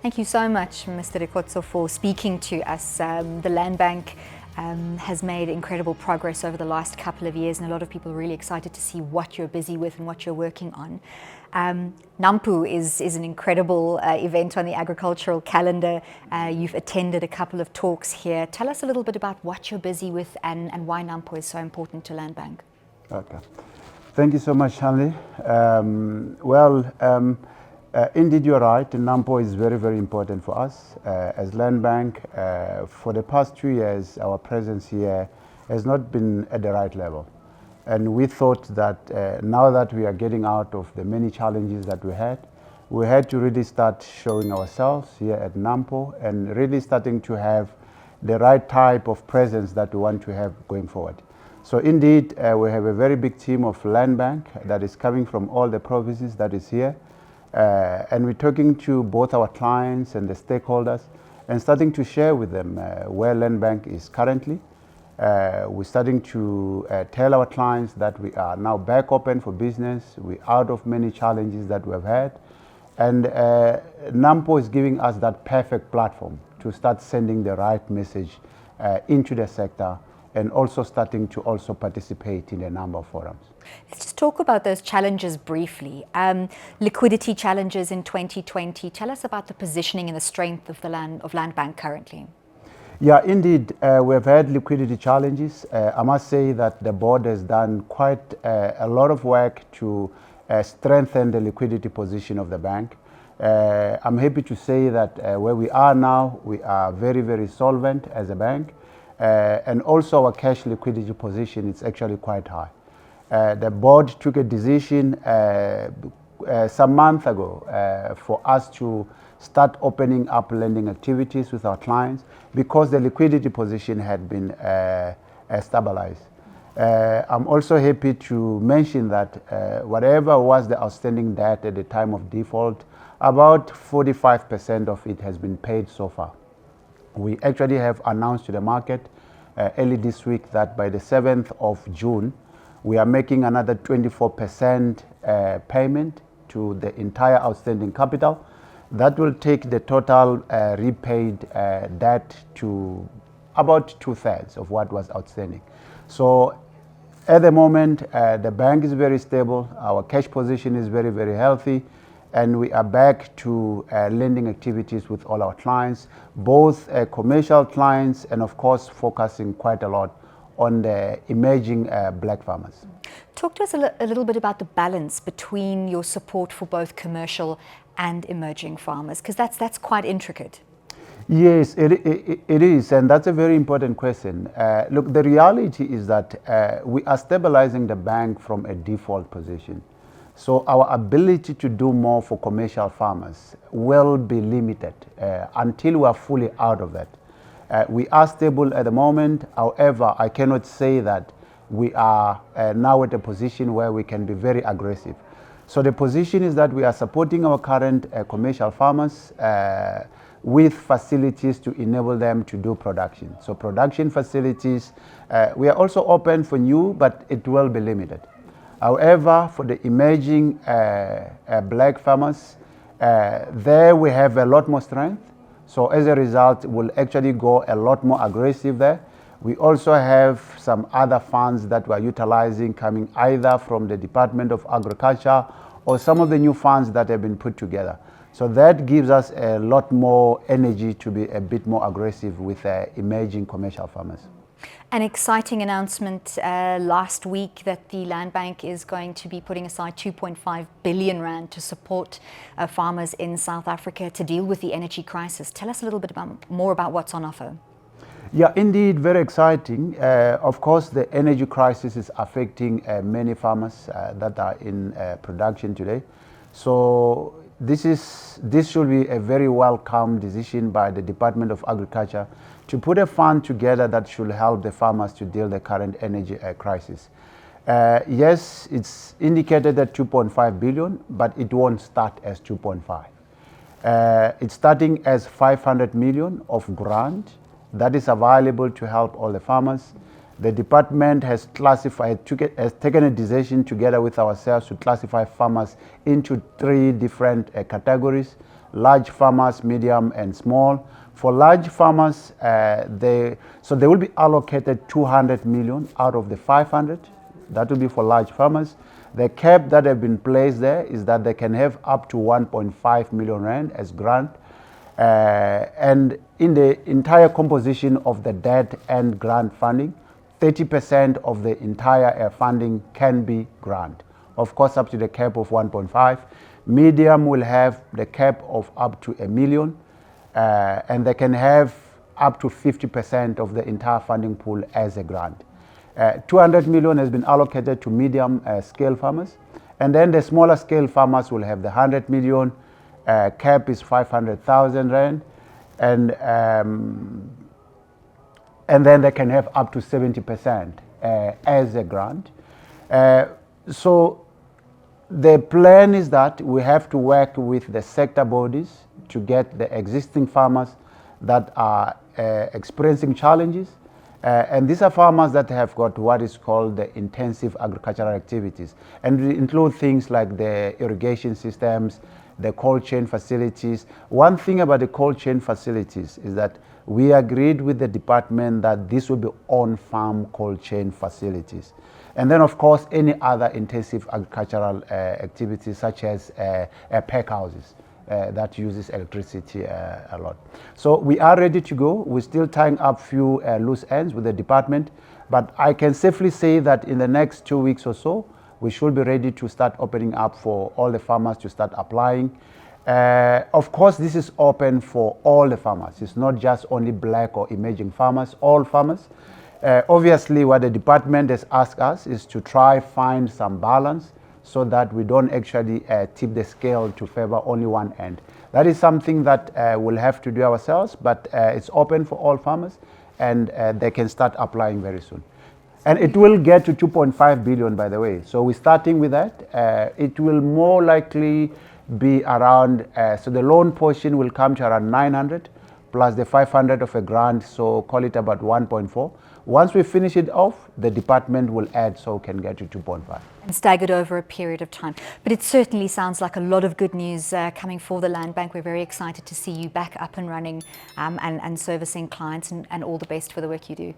Thank you so much, Mr. Rikhotso, for speaking to us. The Land Bank has made incredible progress over the last couple of years, and a lot of people are really excited to see what you're busy with and what you're working on. NAMPO is an incredible event on the agricultural calendar. You've attended a couple of talks here. Tell us a little bit about what you're busy with and why NAMPO is so important to Land Bank. Okay. Thank you so much, Anlie. Indeed, you're right. NAMPO is very, very important for us. As Land Bank, for the past 2 years, our presence here has not been at the right level. And we thought that now that we are getting out of the many challenges that we had to really start showing ourselves here at NAMPO and really starting to have the right type of presence that we want to have going forward. So indeed, we have a very big team of Land Bank that is coming from all the provinces that is here. And we're talking to both our clients and the stakeholders and starting to share with them where Land Bank is currently. We're starting to tell our clients that we are now back open for business. We're out of many challenges that we've had. And NAMPO is giving us that perfect platform to start sending the right message into the sector and also starting to also participate in a number of forums. Let's just talk about those challenges briefly. Liquidity challenges in 2020. Tell us about the positioning and the strength of Land Bank currently. Yeah, indeed, we've had liquidity challenges. I must say that the board has done quite a lot of work to strengthen the liquidity position of the bank. I'm happy to say that where we are now, we are very, very solvent as a bank. And also our cash liquidity position is actually quite high. The board took a decision some month ago for us to start opening up lending activities with our clients because the liquidity position had been stabilized. I'm also happy to mention that whatever was the outstanding debt at the time of default, about 45% of it has been paid so far. We actually have announced to the market early this week that by the 7th of June, we are making another 24% payment to the entire outstanding capital. That will take the total repaid debt to about 2/3 of what was outstanding. So at the moment, the bank is very stable. Our cash position is very, very healthy. And we are back to lending activities with all our clients, both commercial clients and of course focusing quite a lot on the emerging black farmers. Talk to us a little bit about the balance between your support for both commercial and emerging farmers, because that's quite intricate. Yes, it is, and that's a very important question. Look, the reality is that we are stabilizing the bank from a default position. So our ability to do more for commercial farmers will be limited until we are fully out of that. We are stable at the moment. However, I cannot say that we are now at a position where we can be very aggressive. So the position is that we are supporting our current commercial farmers with facilities to enable them to do production. So production facilities, we are also open for new, but it will be limited. However, for the emerging black farmers, there we have a lot more strength. So as a result, we'll actually go a lot more aggressive there. We also have some other funds that we're utilizing coming either from the Department of Agriculture or some of the new funds that have been put together. So that gives us a lot more energy to be a bit more aggressive with emerging commercial farmers. An exciting announcement last week that the Land Bank is going to be putting aside 2.5 billion rand to support farmers in South Africa to deal with the energy crisis. Tell us a little bit more about what's on offer. Yeah, indeed, very exciting. Of course, the energy crisis is affecting many farmers that are in production today. So this should be a very welcome decision by the Department of Agriculture to put a fund together that should help the farmers to deal with the current energy crisis. Yes, it's indicated at 2.5 billion, but it won't start as 2.5. It's starting as 500 million of grant that is available to help all the farmers. The department has taken a decision together with ourselves to classify farmers into 3 different categories. large farmers, medium and small. For large farmers, they will be allocated 200 million out of the 500. That will be for large farmers. The cap that have been placed there is that they can have up to 1.5 million rand as grant. And in the entire composition of the debt and grant funding, 30% of the entire funding can be grant. Of course, up to the cap of 1.5. Medium will have the cap of up to 1 million, and they can have up to 50% of the entire funding pool as a grant. 200 million has been allocated to medium scale farmers, and then the smaller scale farmers will have the 100 million, cap is 500,000 rand, and then they can have up to 70% as a grant. So the plan is that we have to work with the sector bodies to get the existing farmers that are experiencing challenges. And these are farmers that have got what is called the intensive agricultural activities. And it include things like the irrigation systems, the cold chain facilities. One thing about the cold chain facilities is that we agreed with the department that this will be on-farm cold chain facilities. And then, of course, any other intensive agricultural activities such as pack houses that uses electricity a lot. So we are ready to go. We're still tying up few loose ends with the department, but I can safely say that in the next 2 weeks or so, we should be ready to start opening up for all the farmers to start applying. Of course, this is open for all the farmers. It's not just only black or emerging farmers, all farmers. Obviously, what the department has asked us is to try find some balance so that we don't actually tip the scale to favor only one end. That is something that we'll have to do ourselves, but it's open for all farmers, and they can start applying very soon. And it will get to 2.5 billion, by the way. So we're starting with that. It will more likely be around, so the loan portion will come to around 900 plus the 500 of a grant, so call it about 1.4. Once we finish it off, the department will add, so we can get to 2.5. And staggered over a period of time. But it certainly sounds like a lot of good news coming for the Land Bank. We're very excited to see you back up and running and servicing clients, and all the best for the work you do.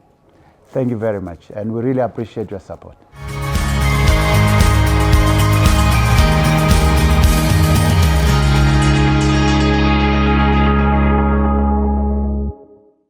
Thank you very much, and we really appreciate your support.